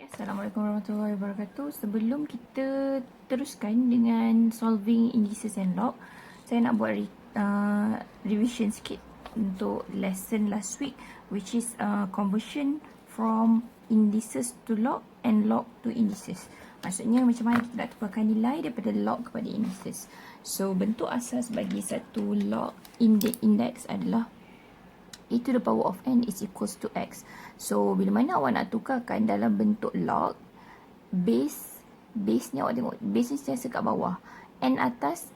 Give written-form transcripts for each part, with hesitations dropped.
Assalamualaikum warahmatullahi wabarakatuh. Sebelum kita teruskan dengan solving indices and log, saya nak buat revision sikit untuk lesson last week, which is conversion from indices to log and log to indices. Maksudnya macam mana kita nak tukarkan nilai daripada log kepada indices. So bentuk asas bagi satu log index adalah e to the power of n is equals to x. So, bila mana awak nak tukarkan dalam bentuk log, base ni awak tengok, base ni sentiasa kat bawah. N atas,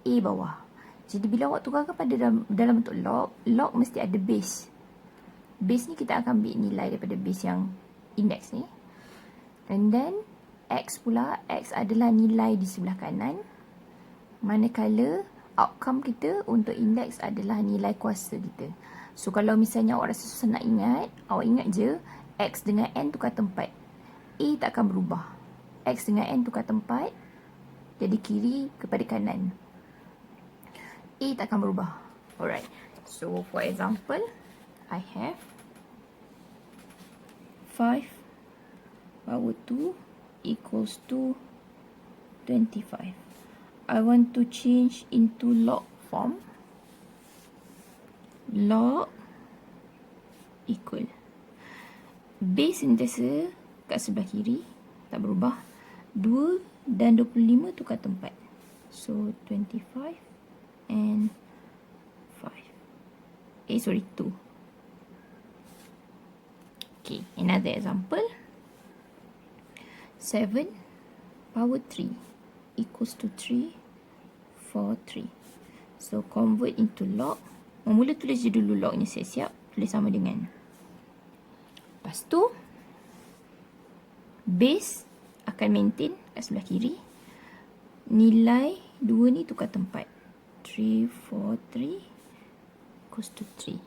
a bawah. Jadi, bila awak tukarkan pada dalam bentuk log mesti ada base. Base ni kita akan ambil nilai daripada base yang index ni. And then, x pula, x adalah nilai di sebelah kanan. Manakala, outcome kita untuk index adalah nilai kuasa kita. So, kalau misalnya awak rasa susah nak ingat, awak ingat je, x dengan n tukar tempat. A tak akan berubah. X dengan n tukar tempat, jadi kiri kepada kanan. A tak akan berubah. Alright. So, for example, I have 5 power 2 equals to 25. I want to change into log form. Log equal. Base sentiasa kat sebelah kiri, tak berubah. 2 dan 25 tukar tempat. So, 25 and 5. 2. Okay, another example. 7 power 3 equals to 3, 4, 3. So, convert into log. Mula tulis je dulu lognya siap-siap. Tulis sama dengan. Lepas tu, base akan maintain kat sebelah kiri. Nilai 2 ni tukar tempat. 3, 4, 3 equals to 3.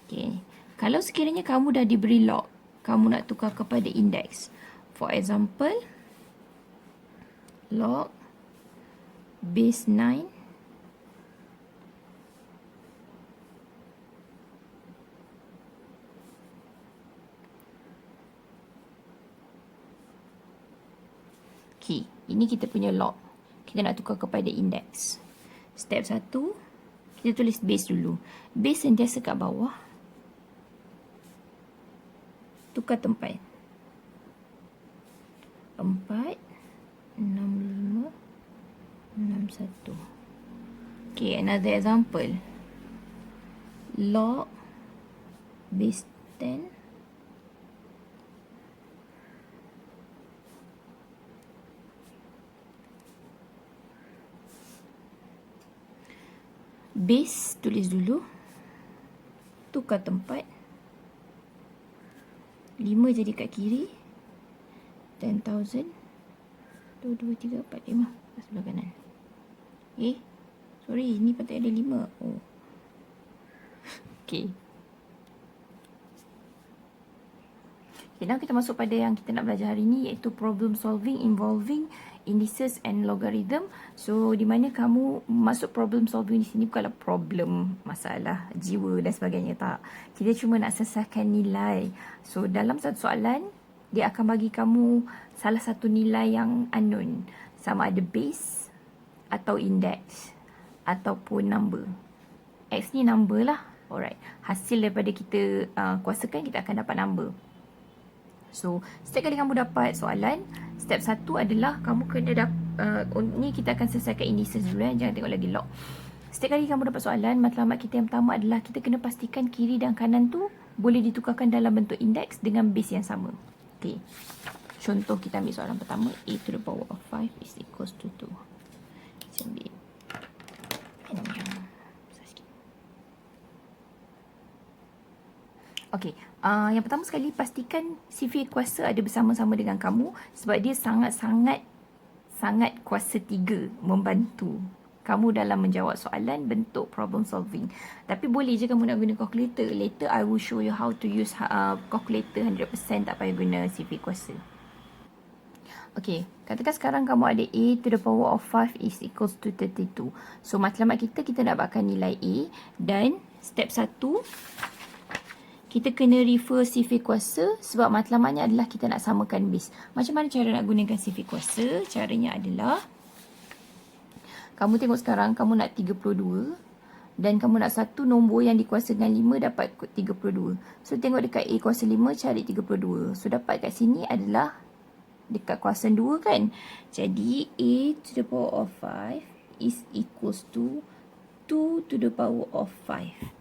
Okay. Kalau sekiranya kamu dah diberi log, kamu nak tukar kepada index. For example, log base 9 okay, ini kita punya log. Kita nak tukar kepada index. Step 1, kita tulis base dulu. Base sentiasa kat bawah. Tukar tempat. 4, 6, 5, 6, 1. Okay, another example. Log base 10 base tulis dulu, tukar tempat. 5 jadi kat kiri, 10,000, 2, 2, 3, 4, 5 kat sebelah kanan. Sorry, ni patut ada 5. Oh. Okay. Now kita masuk pada yang kita nak belajar hari ni, iaitu problem solving involving indices and logarithm. So, di mana kamu masuk problem solving di sini bukanlah problem masalah jiwa dan sebagainya, tak. Kita cuma nak selesaikan nilai. So, dalam satu soalan, dia akan bagi kamu salah satu nilai yang unknown. Sama ada base atau index ataupun number. X ni number lah. Alright. Hasil daripada kita kuasakan, kita akan dapat number. So, setiap kali kamu dapat soalan, step 1 adalah kamu kena ni kita akan selesaikan indices dulu, jangan tengok lagi log. Setiap kali kamu dapat soalan, matlamat kita yang pertama adalah kita kena pastikan kiri dan kanan tu boleh ditukarkan dalam bentuk index dengan base yang sama. Okay. Contoh, kita ambil soalan pertama, a to the power of 5 is equals to 2. Kita ambil okay. Yang pertama sekali, pastikan sifir kuasa ada bersama-sama dengan kamu, sebab dia sangat kuasa 3 membantu kamu dalam menjawab soalan bentuk problem solving. Tapi boleh je kamu nak guna calculator. Later I will show you how to use calculator 100%, tak payah guna sifir kuasa. Okay, katakan sekarang kamu ada a to the power of 5 is equals to 32. So, matlamat kita dapatkan nilai a, dan step 1, kita kena refer sifar kuasa sebab matlamatnya adalah kita nak samakan base. Macam mana cara nak gunakan sifar kuasa? Caranya adalah, kamu tengok sekarang kamu nak 32 dan kamu nak satu nombor yang dikuasa dengan 5 dapat 32. So tengok dekat A kuasa 5 cari 32. So dapat kat sini adalah dekat kuasa 2 kan. Jadi A to the power of 5 is equals to 2 to the power of 5.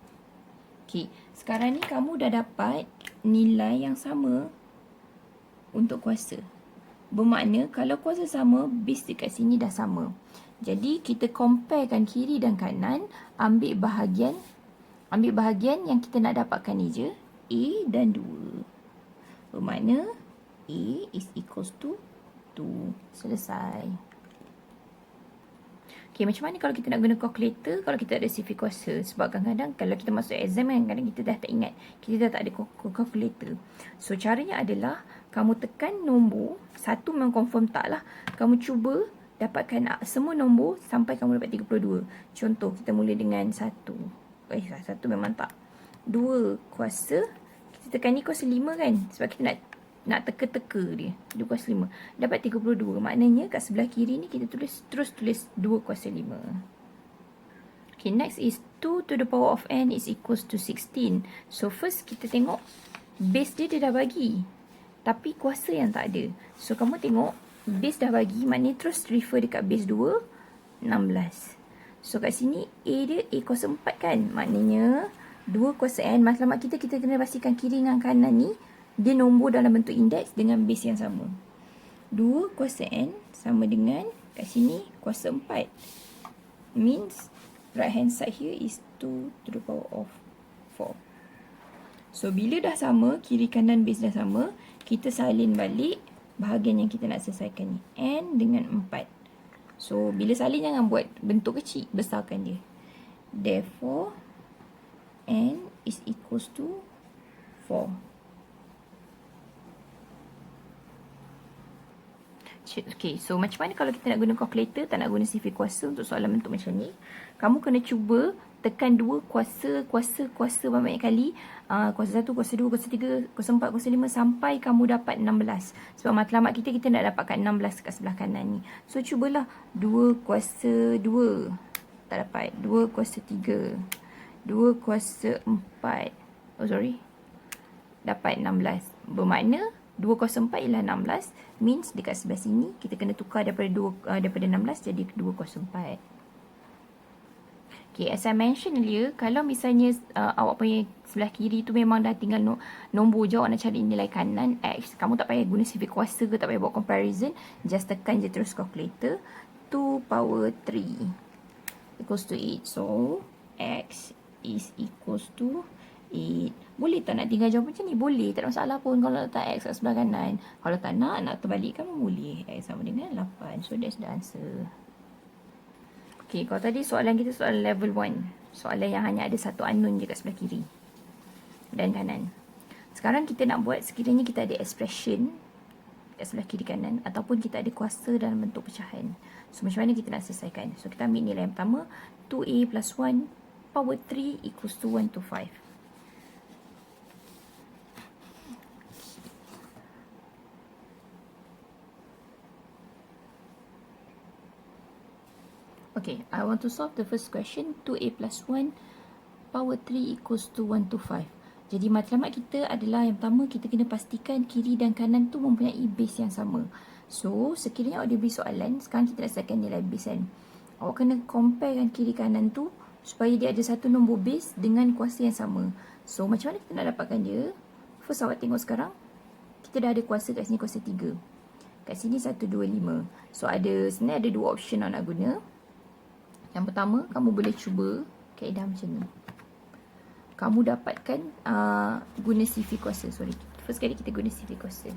Okay, sekarang ni kamu dah dapat nilai yang sama untuk kuasa. Bermakna kalau kuasa sama, base dekat sini dah sama. Jadi kita comparekan kiri dan kanan, ambil bahagian yang kita nak dapatkan ni je, A dan 2. Bermakna A is equals to 2. Selesai. Okay, macam mana kalau kita nak guna kalkulator kalau kita ada sifar kuasa? Sebab kadang-kadang kalau kita masuk exam kan, kadang kita dah tak ingat. Kita dah tak ada kalkulator. So, caranya adalah kamu tekan nombor. Satu memang confirm tak lah. Kamu cuba dapatkan semua nombor sampai kamu dapat 32. Contoh, kita mula dengan 1. Satu memang tak. 2 kuasa. Kita tekan ni kuasa 5 kan? Sebab kita nak teka-teka dia. 2 kuasa 5. Dapat 32. Maknanya kat sebelah kiri ni kita terus tulis 2 kuasa 5. Okay, next is 2 to the power of n is equals to 16. So first kita tengok base dia dah bagi. Tapi kuasa yang tak ada. So kamu tengok base dah bagi. Maknanya terus refer dekat base 2. 16. So kat sini A dia A kuasa 4 kan. Maknanya 2 kuasa n. Matlamat kita kena pastikan kiri dengan kanan ni dia nombor dalam bentuk indeks dengan base yang sama. 2 kuasa n sama dengan kat sini kuasa 4. Means right hand side here is 2 to the power of 4. So bila dah sama, kiri kanan base dah sama, kita salin balik bahagian yang kita nak selesaikan ni. N dengan 4. So bila salin jangan buat bentuk kecil, besarkan dia. Therefore n is equals to 4. Okay, so macam mana kalau kita nak guna kalkulator, tak nak guna sifar kuasa untuk soalan bentuk macam ni? Kamu kena cuba tekan 2 kuasa banyak kali. Kuasa 1, kuasa 2, kuasa 3, kuasa 4, kuasa 5 sampai kamu dapat 16. Sebab matlamat kita nak dapatkan 16 kat sebelah kanan ni. So cubalah 2 kuasa 2. Tak dapat. 2 kuasa 3. 2 kuasa 4. Oh sorry. Dapat 16. Bermakna 2 kuasa 4 ialah 16. Means dekat sebelah sini kita kena tukar daripada 16 jadi 2 kuasa 4. Okay, as I mentioned earlier, kalau misalnya awak punya sebelah kiri tu memang dah tinggal nombor je, awak nak cari nilai kanan X, kamu tak payah guna sifar kuasa ke, tak payah buat comparison, just tekan je terus calculator. 2 power 3 equals to 8. So X is equals to 8. Boleh tak nak tinggal jawab macam ni? Boleh, tak ada masalah pun kalau letak X kat sebelah kanan. Kalau tak nak terbalikkan pun boleh. X sama dengan 8. So that's the answer. Okay, kalau tadi soalan kita soalan level 1. Soalan yang hanya ada satu unknown je kat sebelah kiri dan kanan. Sekarang kita nak buat sekiranya kita ada expression kat sebelah kiri kanan ataupun kita ada kuasa dalam bentuk pecahan. So macam mana kita nak selesaikan? So kita ambil nilai yang pertama, 2a plus 1 power 3 equals to 1 to 5. Okay, I want to solve the first question. 2a plus 1 power 3 equals to 1 to 5. Jadi matlamat kita adalah yang pertama, kita kena pastikan kiri dan kanan tu mempunyai base yang sama. So, sekiranya awak diberi soalan, sekarang kita nak selesaikan nilai base kan. Awak kena comparekan kiri kanan tu supaya dia ada satu nombor base dengan kuasa yang sama. So, macam mana kita nak dapatkan dia? First, awak tengok sekarang. Kita dah ada kuasa kat sini, kuasa 3. Kat sini 1, 2, 5. So, sebenarnya ada dua option awak nak guna. Yang pertama, kamu boleh cuba kaedah macam ni. Kamu dapatkan guna sifar kuasa. Sorry, first kali kita guna sifar kuasa.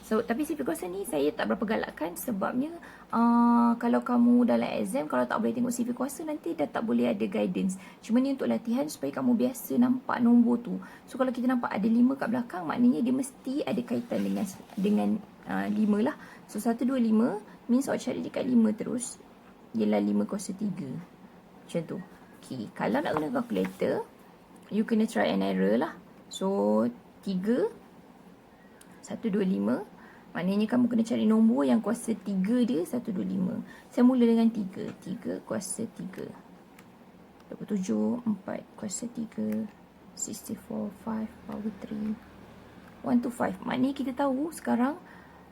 So, tapi sifar kuasa ni saya tak berapa galakkan sebabnya kalau kamu dalam exam, kalau tak boleh tengok sifar kuasa, nanti dah tak boleh ada guidance. Cuma ni untuk latihan supaya kamu biasa nampak nombor tu. So, kalau kita nampak ada 5 kat belakang, maknanya dia mesti ada kaitan dengan 5 lah. So, 1, 2, 5 means awak cari dekat 5 terus. Ialah 5 kuasa 3. Macam tu. Okay, kalau nak guna calculator, you kena try and error lah. So 3 125. Maknanya kamu kena cari nombor yang kuasa 3 dia 125. Saya mula dengan 3. 3 kuasa 3. 27 4 kuasa 3. 64 5 power 3. 1 to 5. Maknanya kita tahu sekarang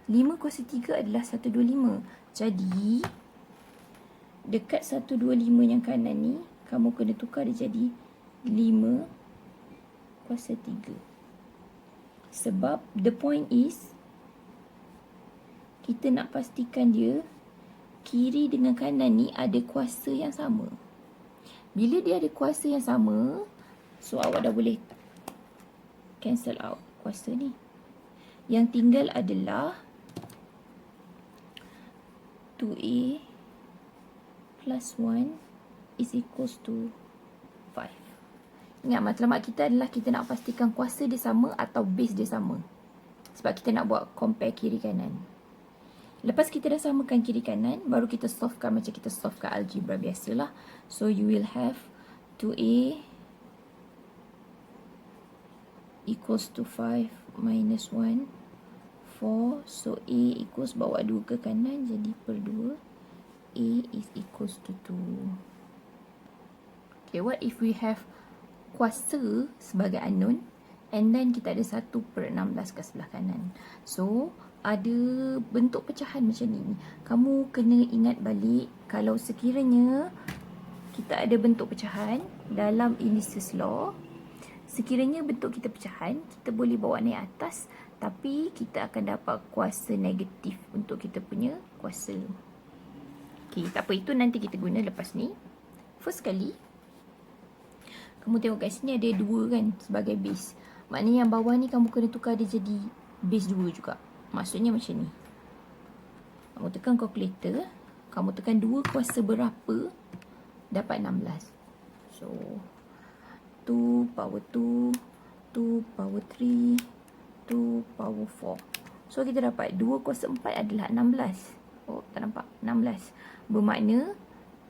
5 kuasa 3 adalah 125. Jadi dekat 125 yang kanan ni kamu kena tukar dia jadi 5 kuasa 3. Sebab the point is kita nak pastikan dia kiri dengan kanan ni ada kuasa yang sama. Bila dia ada kuasa yang sama, so awak dah boleh cancel out kuasa ni. Yang tinggal adalah 2A plus 1 is equals to 5. Ingat matlamat kita adalah kita nak pastikan kuasa dia sama atau base dia sama. Sebab kita nak buat compare kiri kanan. Lepas kita dah samakan kiri kanan, baru kita solvekan macam kita solvekan algebra biasalah. So you will have 2A equals to 5 minus 1, 4. So A equals bawa 2 ke kanan, jadi per 2. A is equals to 2. Okay, what if we have kuasa sebagai unknown and then kita ada 1 per 16 ke sebelah kanan. So ada bentuk pecahan macam ni. Kamu kena ingat balik kalau sekiranya kita ada bentuk pecahan dalam Indices law, sekiranya bentuk kita pecahan, kita boleh bawa naik atas, tapi kita akan dapat kuasa negatif untuk kita punya kuasa. Okay, tak apa, itu nanti kita guna lepas ni. First kali, kamu tengok kat sini ada 2 kan sebagai base. Maknanya yang bawah ni kamu kena tukar dia jadi base 2 juga. Maksudnya macam ni. Kamu tekan calculator, kamu tekan 2 kuasa berapa, dapat 16. So 2 power 2, 2 power 3, 2 power 4. So kita dapat 2 kuasa 4 adalah 16. Oh, tak nampak? 16. Bermakna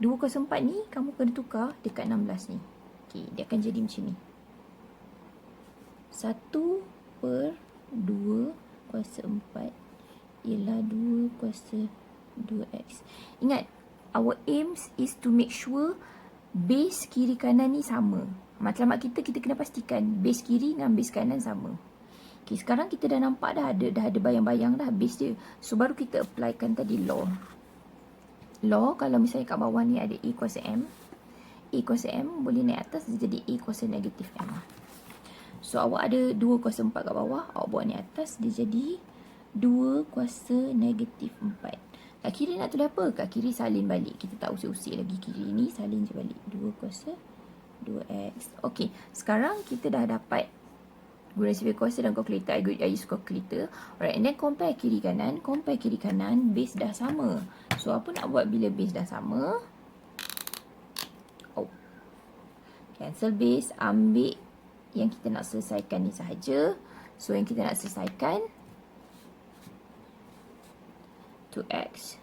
2 kuasa 4 ni kamu kena tukar dekat 16 ni. Okay, dia akan jadi macam ni. 1 per 2 kuasa 4 ialah 2 kuasa 2x. Ingat, our aims is to make sure base kiri kanan ni sama. Matlamat kita kena pastikan base kiri dengan base kanan sama. Okay, sekarang kita dah nampak dah ada bayang-bayang dah base dia. So baru kita applykan tadi law. Law, kalau misalnya kat bawah ni ada A kuasa M, A kuasa M boleh naik atas jadi A kuasa negatif M. So awak ada 2 kuasa 4 kat bawah, awak bawa ni atas, dia jadi 2 kuasa negatif 4. Kat kiri nak tulis apa? Kat kiri salin balik. Kita tak usik-usik lagi kiri ni, salin je balik. 2 kuasa 2x. Okay, sekarang kita dah dapat guna sifar kuasa dan calculator. I use calculator. Alright, and then compare kiri kanan. Compare kiri kanan, base dah sama. So apa nak buat bila base dah sama? Oh, cancel base, ambil yang kita nak selesaikan ni sahaja. So yang kita nak selesaikan 2x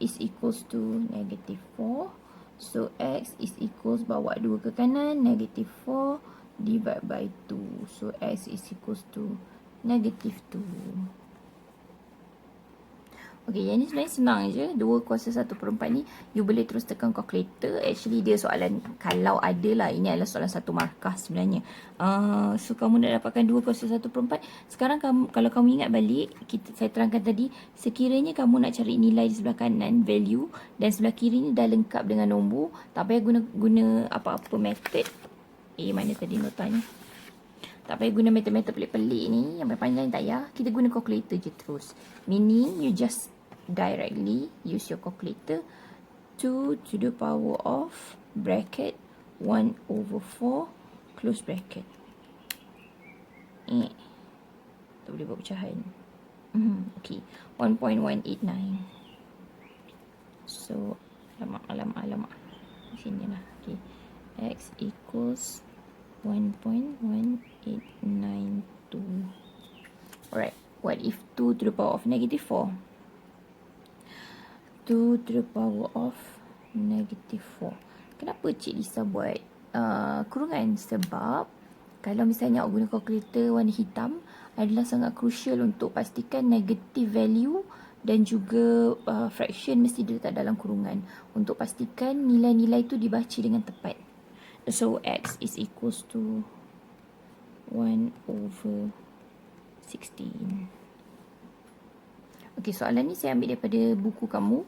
is equals to negative 4. So x is equals bawa 2 ke kanan, negative 4 divide by 2. So x is equals to negative 2. Okay, yang ni sebenarnya senang je. 2 kuasa 1 per 4 ni, you boleh terus tekan calculator. Actually, dia soalan, kalau ada lah, ini adalah soalan 1 markah sebenarnya. So, kamu nak dapatkan 2 kuasa 1 per 4. Sekarang, kalau kamu ingat balik, saya terangkan tadi, sekiranya kamu nak cari nilai di sebelah kanan, value, dan sebelah kiri ni dah lengkap dengan nombor, tak payah guna apa-apa method. Mana tadi notanya? Tak payah guna method-method pelik-pelik ni, yang panjang tak payah. Kita guna calculator je terus. Meaning, you just directly use your calculator. 2 to the power of bracket 1 over 4 close bracket. Tak boleh buat pecahan. Okay, 1.189. So alamak sini lah. Okay, x equals 1.1892. Alright, what if 2 to the power of negative 4? 2 to the power of negative 4. Kenapa Cik Lisa buat kurungan. Sebab kalau misalnya awak guna kalkulator warna hitam, adalah sangat crucial untuk pastikan negative value dan juga fraction mesti diletak dalam kurungan untuk pastikan nilai-nilai itu dibaca dengan tepat. So x is equals to 1/16. Okay, soalan ni saya ambil daripada buku kamu.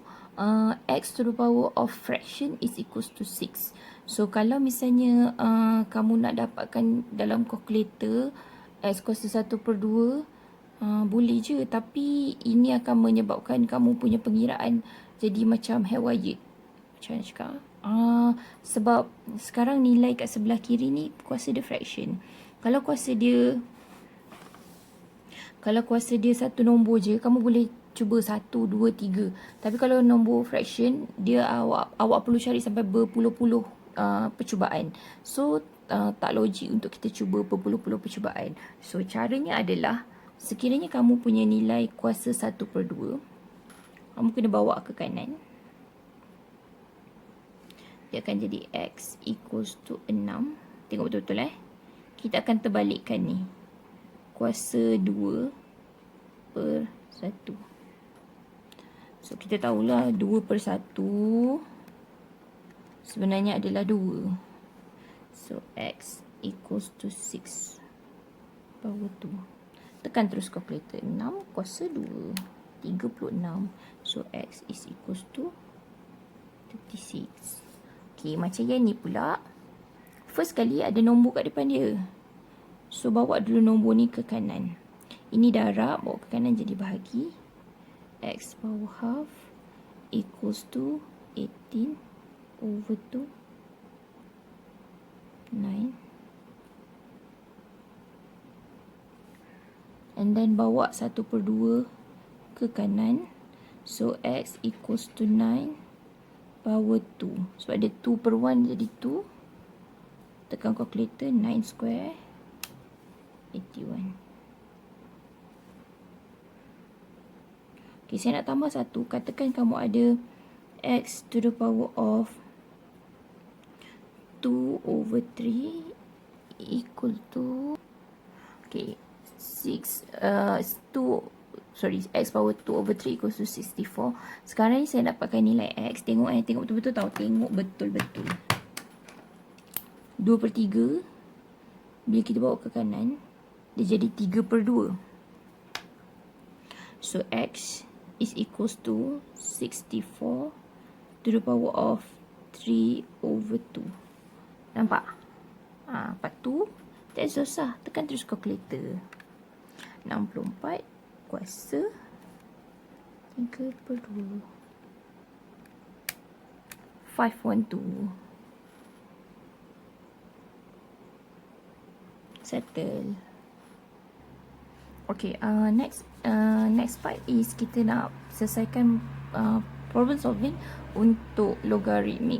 X to the power of fraction is equals to 6. So kalau misalnya kamu nak dapatkan dalam kalkulator X kuasa 1/2, boleh je. Tapi ini akan menyebabkan kamu punya pengiraan jadi macam haywire. Macam mana cakap? Sebab sekarang nilai kat sebelah kiri ni kuasa dia fraction. Kalau kuasa dia satu nombor je, kamu boleh cuba 1, 2, 3. Tapi kalau nombor fraction, dia awak perlu cari sampai berpuluh-puluh percubaan. So tak logik untuk kita cuba berpuluh-puluh percubaan. So caranya adalah, sekiranya kamu punya nilai kuasa 1/2, kamu kena bawa ke kanan. Dia akan jadi x equals to 6. Tengok betul-betul kita akan terbalikkan ni. Kuasa 2/1. So kita tahulah 2/1 sebenarnya adalah 2. So x equals to 6/2. Tekan terus kalkulator. 6 kuasa 2, 36. So x is equals to 36. Okay, macam yang ni pula. First kali ada nombor kat depan dia. So bawa dulu nombor ni ke kanan. Ini darab, bawa ke kanan jadi bahagi. X power half equals to 18/2. 9. And then bawa 1/2 ke kanan. So x equals to 9 power 2. Sebab dia 2/1 jadi 2. Tekan kalkulator. 9 square 81. Okay, saya nak tambah 1. Katakan kamu ada x to the power of 2/3 equal to, okay, x power 2/3 equals to 64. Sekarang ni saya dapatkan nilai x. Tengok tengok betul-betul tahu. Tengok betul-betul. 2/3 bila kita bawa ke kanan, dia jadi 3/2. So x is equals to 64 to the power of 3/2. Nampak? Lepas tu, tak susah. Tekan terus kalkulator. 64 kuasa 3/2. 512. Settle. Okay, next part is kita nak selesaikan problem solving untuk logarithmic